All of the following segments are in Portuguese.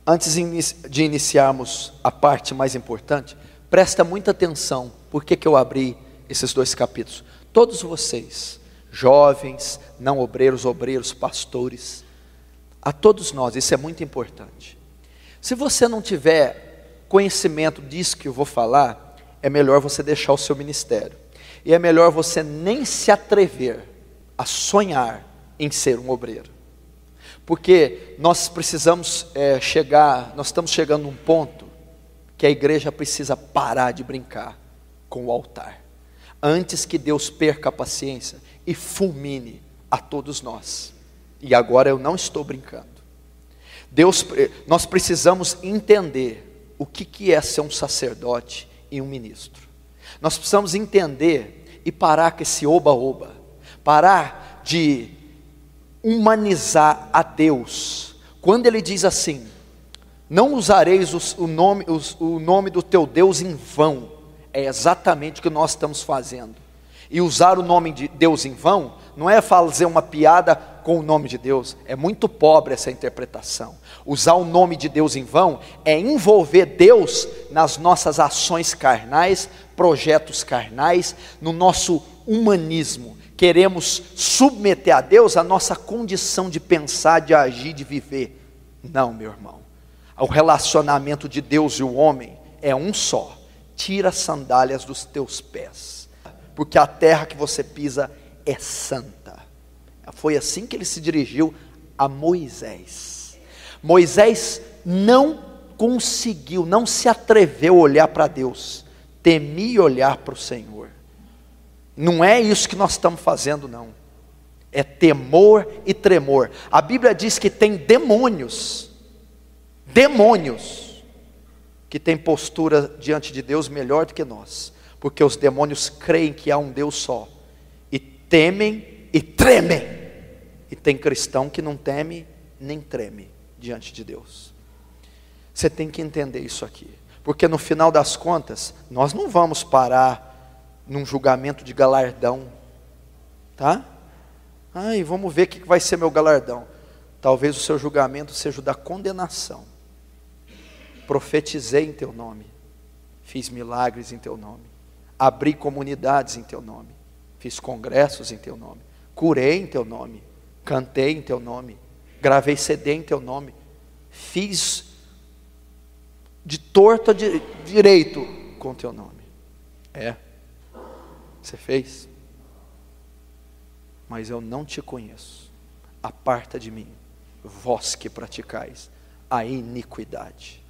antes de iniciarmos a parte mais importante, presta muita atenção. Por que eu abri esses 2 capítulos? Todos vocês, jovens, não obreiros, obreiros, pastores, a todos nós, isso é muito importante. Se você não tiver conhecimento disso que eu vou falar, é melhor você deixar o seu ministério. E é melhor você nem se atrever a sonhar em ser um obreiro. Porque nós precisamos nós estamos chegando num ponto que a igreja precisa parar de brincar com o altar, antes que Deus perca a paciência e fulmine a todos nós. E agora eu não estou brincando. Nós precisamos entender o que é ser um sacerdote e um ministro. Nós precisamos entender e parar com esse oba-oba, parar de humanizar a Deus. Quando ele diz assim: não usareis o nome do teu Deus em vão, é exatamente o que nós estamos fazendo. E usar o nome de Deus em vão não é fazer uma piada com o nome de Deus, é muito pobre essa interpretação. Usar o nome de Deus em vão é envolver Deus nas nossas ações carnais, projetos carnais, no nosso humanismo. Queremos submeter a Deus a nossa condição de pensar, de agir, de viver. Não, meu irmão. O relacionamento de Deus e o homem é um só. Tira as sandálias dos teus pés, porque a terra que você pisa é santa. Foi assim que ele se dirigiu a Moisés. Moisés não conseguiu, não se atreveu a olhar para Deus, temia olhar para o Senhor. Não é isso que nós estamos fazendo, não. É temor e tremor. A Bíblia diz que tem demônios que têm postura diante de Deus melhor do que nós, porque os demônios creem que há um Deus só, e temem e tremem. E tem cristão que não teme nem treme diante de Deus. Você tem que entender isso aqui, porque no final das contas, nós não vamos parar num julgamento de galardão, tá? Ai, vamos ver o que vai ser meu galardão. Talvez o seu julgamento seja o da condenação. Profetizei em teu nome, fiz milagres em teu nome, abri comunidades em teu nome, fiz congressos em teu nome, curei em teu nome, cantei em teu nome, gravei CD em teu nome, fiz de torto a direito com teu nome. Você fez? Mas eu não te conheço. Aparta de mim, vós que praticais a iniquidade.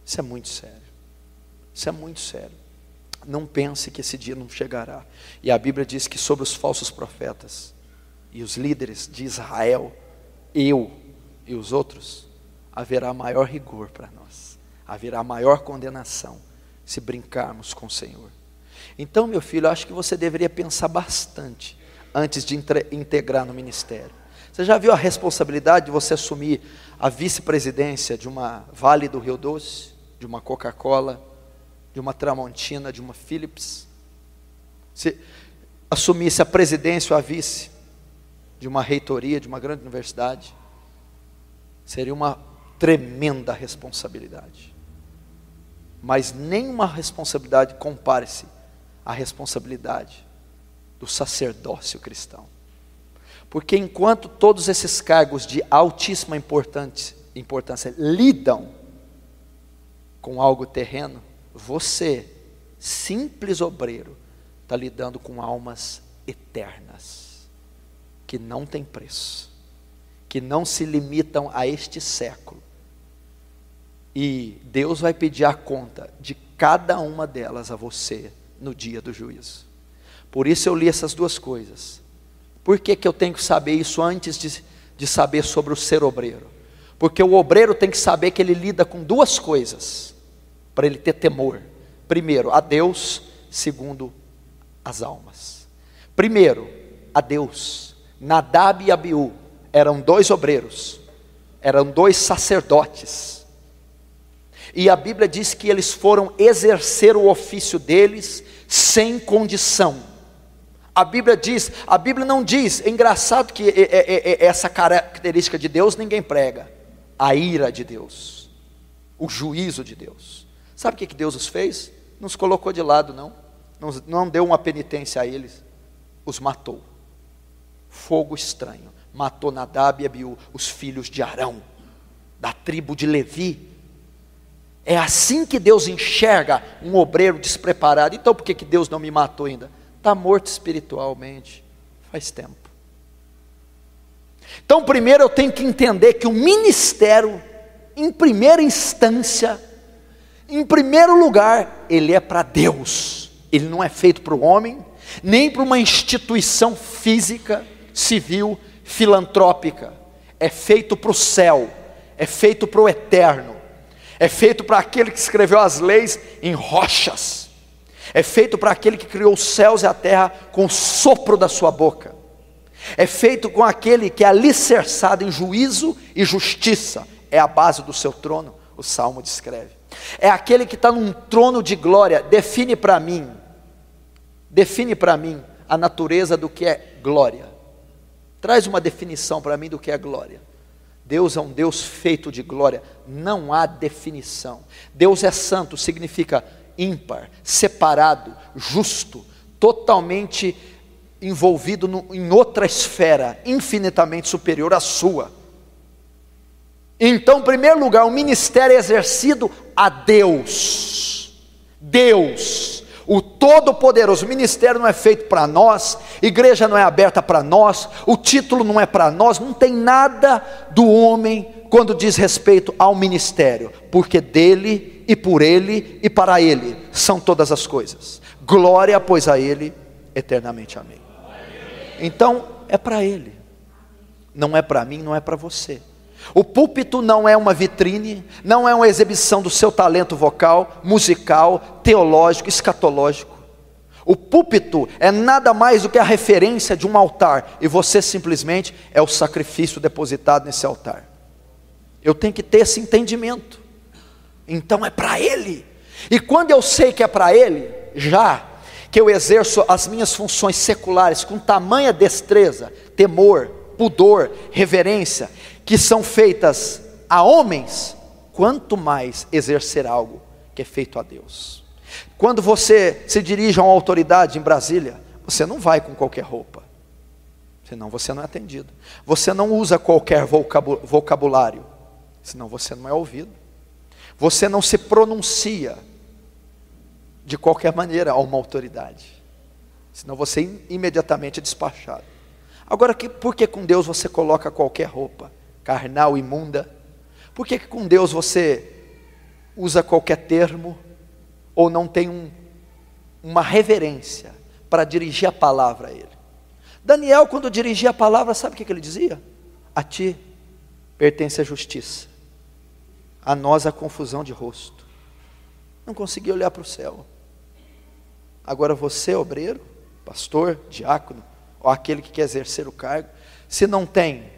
Isso é muito sério. Isso é muito sério. Não pense que esse dia não chegará. E a Bíblia diz que sobre os falsos profetas e os líderes de Israel, eu e os outros, haverá maior rigor para nós. Haverá maior condenação se brincarmos com o Senhor. Então, meu filho, eu acho que você deveria pensar bastante antes de integrar no ministério. Você já viu a responsabilidade de você assumir a vice-presidência de uma Vale do Rio Doce, de uma Coca-Cola, de uma Tramontina, de uma Philips? Se assumisse a presidência ou a vice de uma reitoria, de uma grande universidade, seria uma tremenda responsabilidade. Mas nenhuma responsabilidade compare-se à responsabilidade do sacerdócio cristão. Porque enquanto todos esses cargos de altíssima importância lidam com algo terreno, você, simples obreiro, está lidando com almas eternas, que não têm preço, que não se limitam a este século. E Deus vai pedir a conta de cada uma delas a você no dia do juízo. Por isso eu li essas duas coisas. Por que eu tenho que saber isso antes de saber sobre o ser obreiro? Porque o obreiro tem que saber que ele lida com duas coisas, para ele ter temor. Primeiro, a Deus. Segundo, as almas. Primeiro, a Deus. Nadab e Abiú eram dois obreiros, eram dois sacerdotes. E a Bíblia diz que eles foram exercer o ofício deles sem condição. A Bíblia não diz, é engraçado que essa característica de Deus ninguém prega. a ira de Deus, o juízo de Deus. Sabe o que Deus os fez? Não os colocou de lado, não deu uma penitência a eles, os matou. Fogo estranho, matou Nadab e Abiú, os filhos de Arão, da tribo de Levi. É assim que Deus enxerga um obreiro despreparado. Então por que Deus não me matou ainda? Está morto espiritualmente, faz tempo. Então primeiro eu tenho que entender que o ministério, em primeira instância, em primeiro lugar, ele é para Deus. Ele não é feito para o homem, nem para uma instituição física, civil, filantrópica. É feito para o céu, é feito para o eterno, é feito para aquele que escreveu as leis em rochas, é feito para aquele que criou os céus e a terra com o sopro da sua boca, é feito com aquele que é alicerçado em juízo e justiça, é a base do seu trono, o Salmo descreve. É aquele que está num trono de glória. Define para mim a natureza do que é glória. Traz uma definição para mim do que é glória. Deus é um Deus feito de glória, não há definição. Deus é santo, significa ímpar, separado, justo, totalmente envolvido em outra esfera, infinitamente superior à sua. Então, em primeiro lugar, o ministério é exercido a Deus. Deus, o Todo-Poderoso. O ministério não é feito para nós, igreja não é aberta para nós, o título não é para nós, não tem nada do homem quando diz respeito ao ministério, porque dele e por ele e para ele são todas as coisas. Glória, pois, a ele eternamente. Amém. Então, é para ele, não é para mim, não é para você. O púlpito não é uma vitrine, não é uma exibição do seu talento vocal, musical, teológico, escatológico. O púlpito é nada mais do que a referência de um altar, e você simplesmente é o sacrifício depositado nesse altar. Eu tenho que ter esse entendimento. Então é para ele. E quando eu sei que é para ele, já que eu exerço as minhas funções seculares com tamanha destreza, temor, pudor, reverência, que são feitas a homens, quanto mais exercer algo que é feito a Deus. Quando você se dirige a uma autoridade em Brasília, você não vai com qualquer roupa, senão você não é atendido. Você não usa qualquer vocabulário, senão você não é ouvido. Você não se pronuncia de qualquer maneira a uma autoridade, senão você imediatamente é despachado. Agora, por que com Deus você coloca qualquer roupa carnal, imunda? Por que com Deus você usa qualquer termo, ou não tem uma reverência para dirigir a palavra a ele? Daniel, quando dirigia a palavra, sabe o que ele dizia? A ti pertence a justiça, a nós a confusão de rosto. Não conseguia olhar para o céu. Agora você, obreiro, pastor, diácono, ou aquele que quer exercer o cargo, se não tem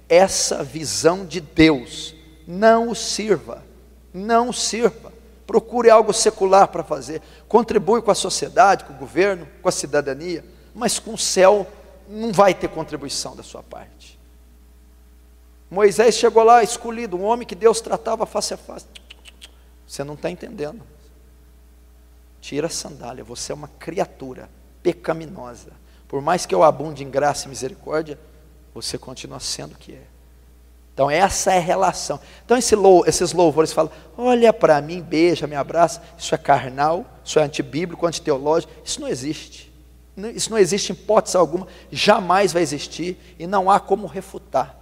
essa visão de Deus, não o sirva, não o sirva. Procure algo secular para fazer, contribui com a sociedade, com o governo, com a cidadania, mas com o céu não vai ter contribuição da sua parte. Moisés chegou lá escolhido, um homem que Deus tratava face a face. Você não está entendendo. Tira a sandália, você é uma criatura pecaminosa. Por mais que eu abunde em graça e misericórdia, você continua sendo o que é. Então essa é a relação. Então esses louvores falam, olha para mim, beija, me abraça. Isso é carnal, isso é antibíblico, antiteológico. Isso não existe. Isso não existe em hipótese alguma, jamais vai existir e não há como refutar.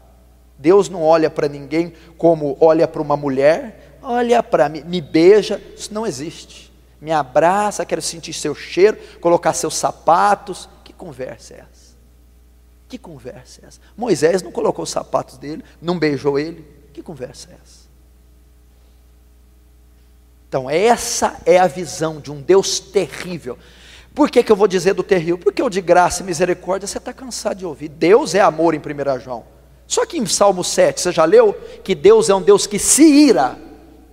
Deus não olha para ninguém como olha para uma mulher, olha para mim, me beija, isso não existe. Me abraça, quero sentir seu cheiro, colocar seus sapatos. Que conversa é essa? Que conversa é essa? Moisés não colocou os sapatos dele, não beijou ele. Que conversa é essa? Então essa é a visão de um Deus terrível. Por que eu vou dizer do terrível? Porque o de graça e misericórdia você está cansado de ouvir. Deus é amor em 1 João. Só que em Salmo 7, você já leu que Deus é um Deus que se ira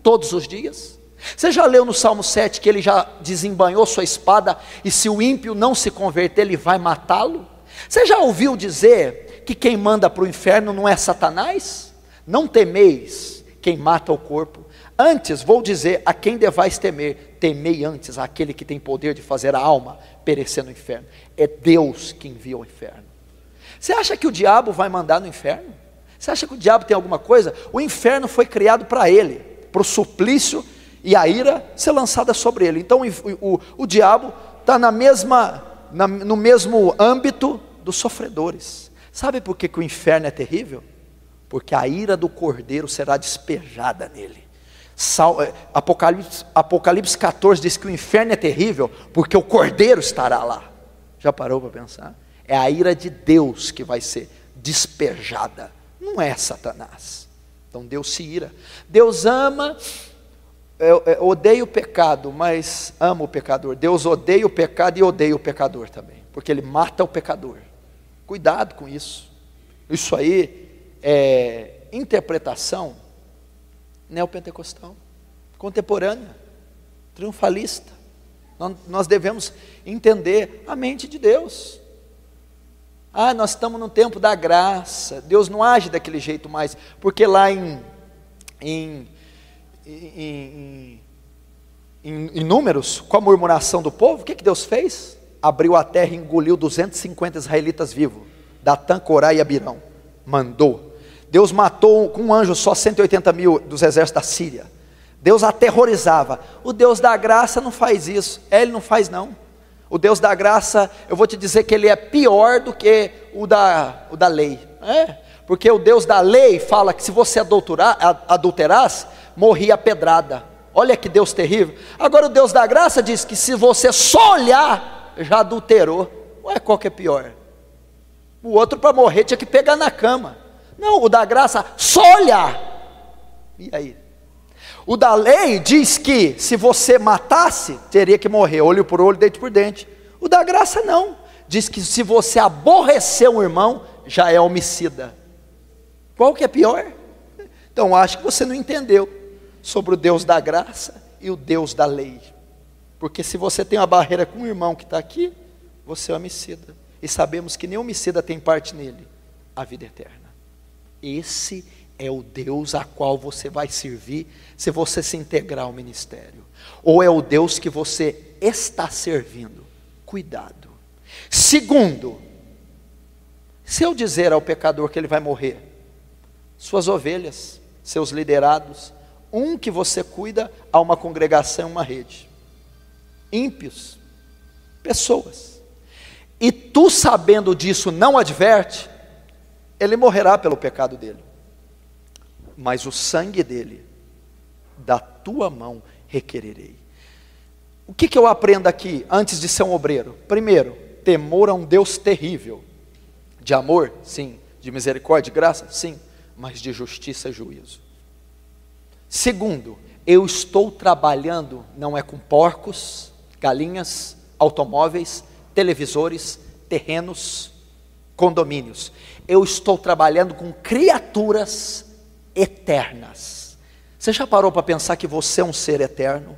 todos os dias? Você já leu no Salmo 7 que ele já desembanhou sua espada e se o ímpio não se converter, ele vai matá-lo? Você já ouviu dizer que quem manda para o inferno não é Satanás? Não temeis quem mata o corpo. Antes vou dizer a quem devais temer, temei antes aquele que tem poder de fazer a alma perecer no inferno. É Deus que envia ao inferno. Você acha que o diabo vai mandar no inferno? Você acha que o diabo tem alguma coisa? O inferno foi criado para ele, para o suplício e a ira ser lançada sobre ele. Então o diabo está no mesmo âmbito dos sofredores. Sabe por que o inferno é terrível? Porque a ira do cordeiro será despejada nele. Apocalipse 14 diz que o inferno é terrível porque o cordeiro estará lá. Já parou para pensar? É a ira de Deus que vai ser despejada, não é Satanás. Então Deus se ira. Deus ama, odeia o pecado, mas ama o pecador. Deus odeia o pecado e odeia o pecador também, porque Ele mata o pecador. Cuidado com isso. Isso aí é interpretação neopentecostal, contemporânea, triunfalista. Nós devemos entender a mente de Deus. Nós estamos no tempo da graça, Deus não age daquele jeito mais, porque lá em Números, com a murmuração do povo, o que Deus fez? Abriu a terra e engoliu 250 israelitas vivos, Datã, Corá e Abirão, mandou. Deus matou com um anjo só 180 mil dos exércitos da Síria. Deus aterrorizava. O Deus da graça não faz isso. Ele não faz não. O Deus da graça, eu vou te dizer que ele é pior do que o da lei. Porque o Deus da lei fala que se você adulterasse, morria a pedrada. Olha que Deus terrível. Agora o Deus da graça diz que se você só olhar, já adulterou. Qual que é pior? O outro para morrer tinha que pegar na cama. Não, o da graça, só olhar. E aí? O da lei diz que se você matasse, teria que morrer, olho por olho, dente por dente. O da graça não, diz que se você aborrecer um irmão, já é homicida. Qual que é pior? Então acho que você não entendeu sobre o Deus da graça e o Deus da lei. Porque se você tem uma barreira com o irmão que está aqui, você é homicida. E sabemos que nem homicida tem parte nele, a vida eterna. Esse é o Deus a qual você vai servir se você se integrar ao ministério. Ou é o Deus que você está servindo? Cuidado. Segundo, se eu dizer ao pecador que ele vai morrer, suas ovelhas, seus liderados, que você cuida a uma congregação, uma rede. Ímpios, pessoas. E tu sabendo disso não adverte, ele morrerá pelo pecado dele, mas o sangue dele, da tua mão requererei. O que eu aprendo aqui, antes de ser um obreiro? Primeiro, temor a um Deus terrível, de amor, sim, de misericórdia, de graça, sim, mas de justiça e juízo. Segundo, eu estou trabalhando, não é com porcos, galinhas, automóveis, televisores, terrenos, condomínios. Eu estou trabalhando com criaturas eternas. Você já parou para pensar que você é um ser eterno?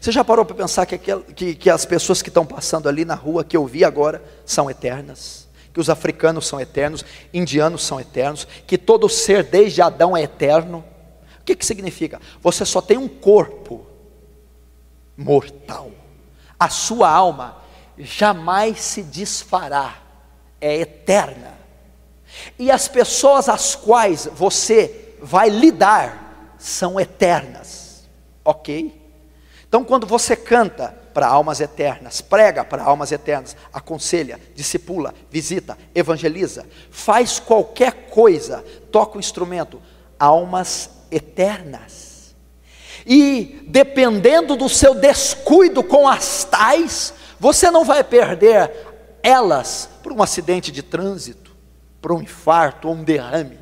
Você já parou para pensar que as pessoas que estão passando ali na rua, que eu vi agora, são eternas? Que os africanos são eternos, indianos são eternos, que todo ser desde Adão é eterno? O que significa? Você só tem um corpo mortal. A sua alma jamais se desfará, é eterna. E as pessoas às quais você vai lidar são eternas, ok? Então quando você canta para almas eternas, prega para almas eternas, aconselha, discipula, visita, evangeliza, faz qualquer coisa, toca o instrumento, almas eternas. E dependendo do seu descuido com as tais, você não vai perder elas por um acidente de trânsito, por um infarto ou um derrame.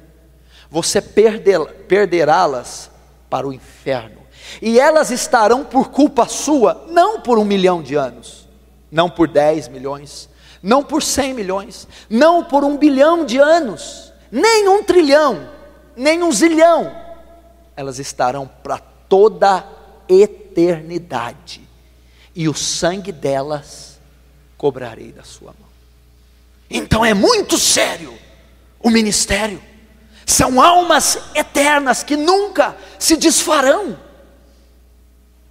Você perderá-las para o inferno. E elas estarão por culpa sua, não por 1 milhão de anos, não por 10 milhões, não por 100 milhões, não por 1 bilhão de anos, nem 1 trilhão, nem 1 zilhão. Elas estarão para toda a eternidade. E o sangue delas cobrarei da sua mão. Então é muito sério o ministério. São almas eternas que nunca se desfarão.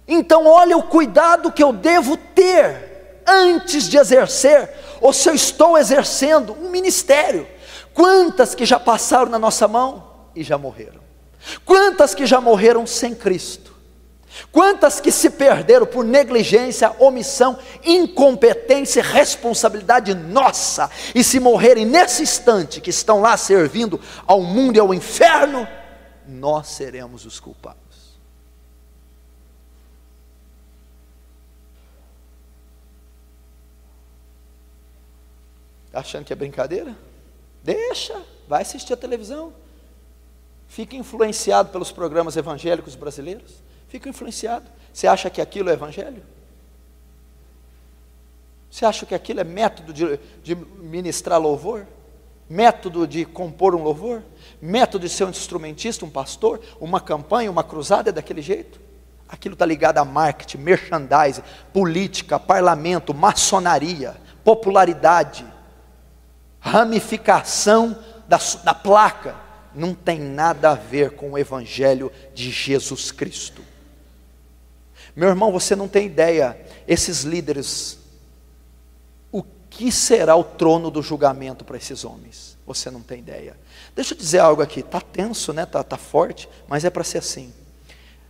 Então olha o cuidado que eu devo ter antes de exercer, ou se eu estou exercendo um ministério. Quantas que já passaram na nossa mão e já morreram? Quantas que já morreram sem Cristo? Quantas que se perderam por negligência, omissão, incompetência e responsabilidade nossa, e se morrerem nesse instante que estão lá servindo ao mundo e ao inferno, nós seremos os culpados. Está achando que é brincadeira? Deixa, vai assistir a televisão. Fica influenciado pelos programas evangélicos brasileiros. Fica influenciado. Você acha que aquilo é evangelho? Você acha que aquilo é método de ministrar louvor? Método de compor um louvor? Método de ser um instrumentista, um pastor? Uma campanha, uma cruzada é daquele jeito? Aquilo está ligado a marketing, merchandising, política, parlamento, maçonaria, popularidade, ramificação da placa. Não tem nada a ver com o evangelho de Jesus Cristo. Meu irmão, você não tem ideia, esses líderes, o que será o trono do julgamento para esses homens? Você não tem ideia. Deixa eu dizer algo aqui, está tenso, né? Tá forte, mas é para ser assim.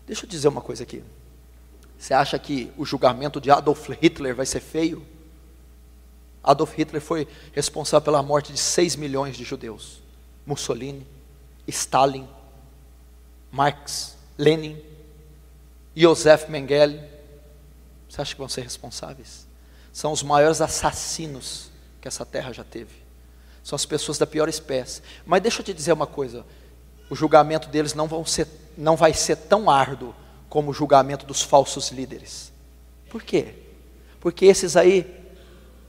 Deixa eu dizer uma coisa aqui. Você acha que o julgamento de Adolf Hitler vai ser feio? Adolf Hitler foi responsável pela morte de 6 milhões de judeus. Mussolini, Stalin, Marx, Lenin, Joseph Mengele, você acha que vão ser responsáveis? São os maiores assassinos que essa terra já teve. São as pessoas da pior espécie. Mas deixa eu te dizer uma coisa, o julgamento deles não vai ser tão árduo como o julgamento dos falsos líderes. Por quê? Porque esses aí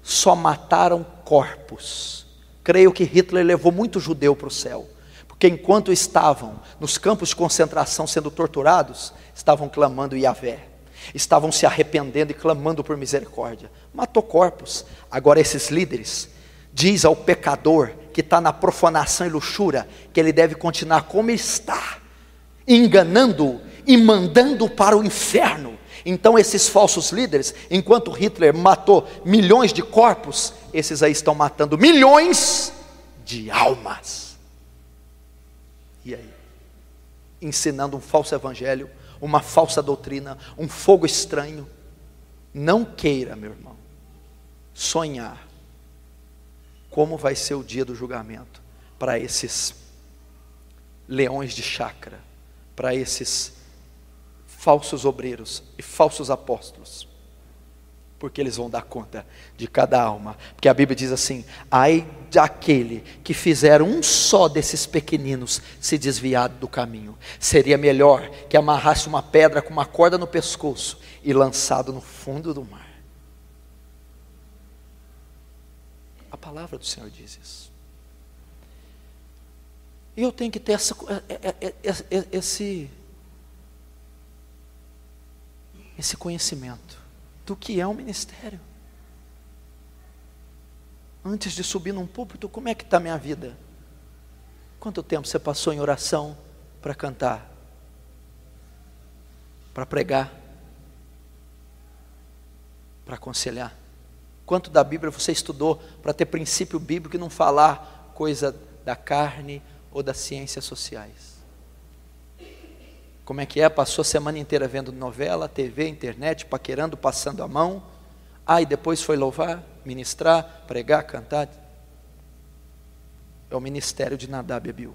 só mataram corpos. Creio que Hitler levou muito judeu para o céu, porque enquanto estavam nos campos de concentração sendo torturados, estavam clamando Yahvé, estavam se arrependendo e clamando por misericórdia. Matou corpos. Agora esses líderes diz ao pecador que está na profanação e luxúria que ele deve continuar como está, enganando-o e mandando para o inferno. Então esses falsos líderes, enquanto Hitler matou milhões de corpos, esses aí estão matando milhões de almas. E aí? Ensinando um falso evangelho, uma falsa doutrina, um fogo estranho. Não queira, meu irmão, sonhar como vai ser o dia do julgamento para esses leões de chácara, para esses falsos obreiros e falsos apóstolos, porque eles vão dar conta de cada alma, porque a Bíblia diz assim: ai daquele que fizer um só desses pequeninos se desviar do caminho, seria melhor que amarrasse uma pedra com uma corda no pescoço e lançado no fundo do mar. A palavra do Senhor diz isso. E eu tenho que ter esse conhecimento do que é um ministério. Antes de subir num púlpito, como é que está a minha vida? Quanto tempo você passou em oração para cantar? Para pregar? Para aconselhar? Quanto da Bíblia você estudou para ter princípio bíblico e não falar coisa da carne ou das ciências sociais? Como é que é? Passou a semana inteira vendo novela, TV, internet, paquerando, passando a mão. E depois foi louvar, ministrar, pregar, cantar. É o ministério de Nadab e Abiú.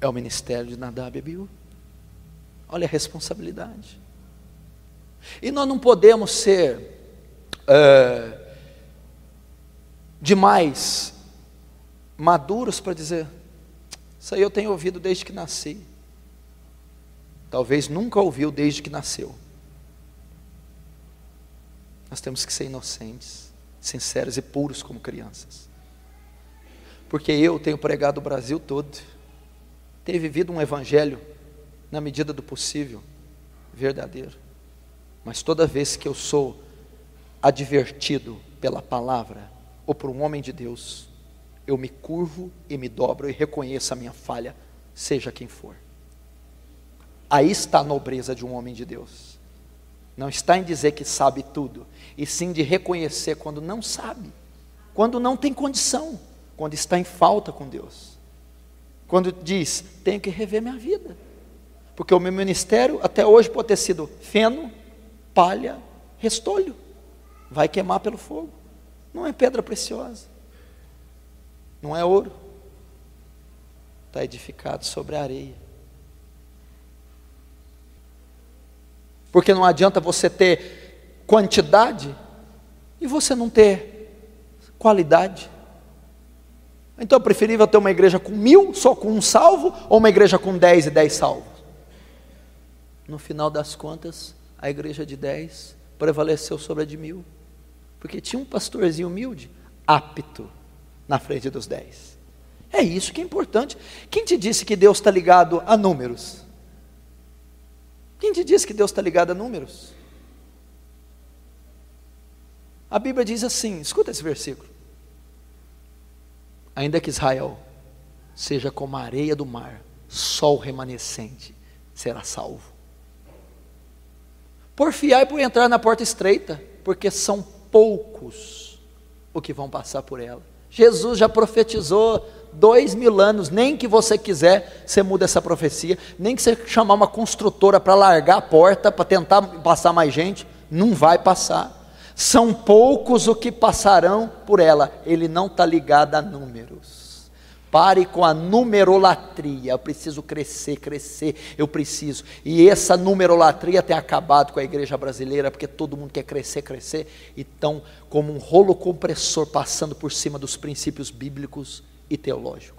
É o ministério de Nadab e Abiú. Olha a responsabilidade. E nós não podemos ser demais maduros para dizer: isso aí eu tenho ouvido desde que nasci. Talvez nunca ouviu desde que nasceu. Nós temos que ser inocentes, sinceros e puros como crianças. Porque eu tenho pregado o Brasil todo, tenho vivido um evangelho na medida do possível, verdadeiro. Mas toda vez que eu sou advertido pela palavra ou por um homem de Deus, eu me curvo e me dobro e reconheço a minha falha, seja quem for. Aí está a nobreza de um homem de Deus. Não está em dizer que sabe tudo, e sim de reconhecer quando não sabe, quando não tem condição, quando está em falta com Deus. Quando diz, tenho que rever minha vida, porque o meu ministério até hoje pode ter sido feno, palha, restolho, vai queimar pelo fogo, não é pedra preciosa, não é ouro, está edificado sobre a areia. Porque não adianta você ter quantidade e você não ter qualidade. Então é preferível ter uma igreja com 1000, só com um salvo, ou uma igreja com 10 e 10 salvos? No final das contas, a igreja de 10 prevaleceu sobre a de 1000, porque tinha um pastorzinho humilde, apto, na frente dos 10. É isso que é importante. Quem te disse que Deus está ligado a números? Quem te disse que Deus está ligado a números? A Bíblia diz assim, escuta esse versículo: ainda que Israel seja como a areia do mar, só o remanescente será salvo. Porfiai por entrar na porta estreita, porque são poucos os que vão passar por ela. Jesus já profetizou 2000 anos, nem que você quiser, você muda essa profecia, nem que você chamar uma construtora para largar a porta, para tentar passar mais gente, não vai passar. São poucos os que passarão por ela. Ele não está ligado a números. Pare com a numerolatria. Eu preciso crescer, eu preciso. E essa numerolatria tem acabado com a igreja brasileira, porque todo mundo quer crescer, e estão como um rolo compressor passando por cima dos princípios bíblicos e teológicos.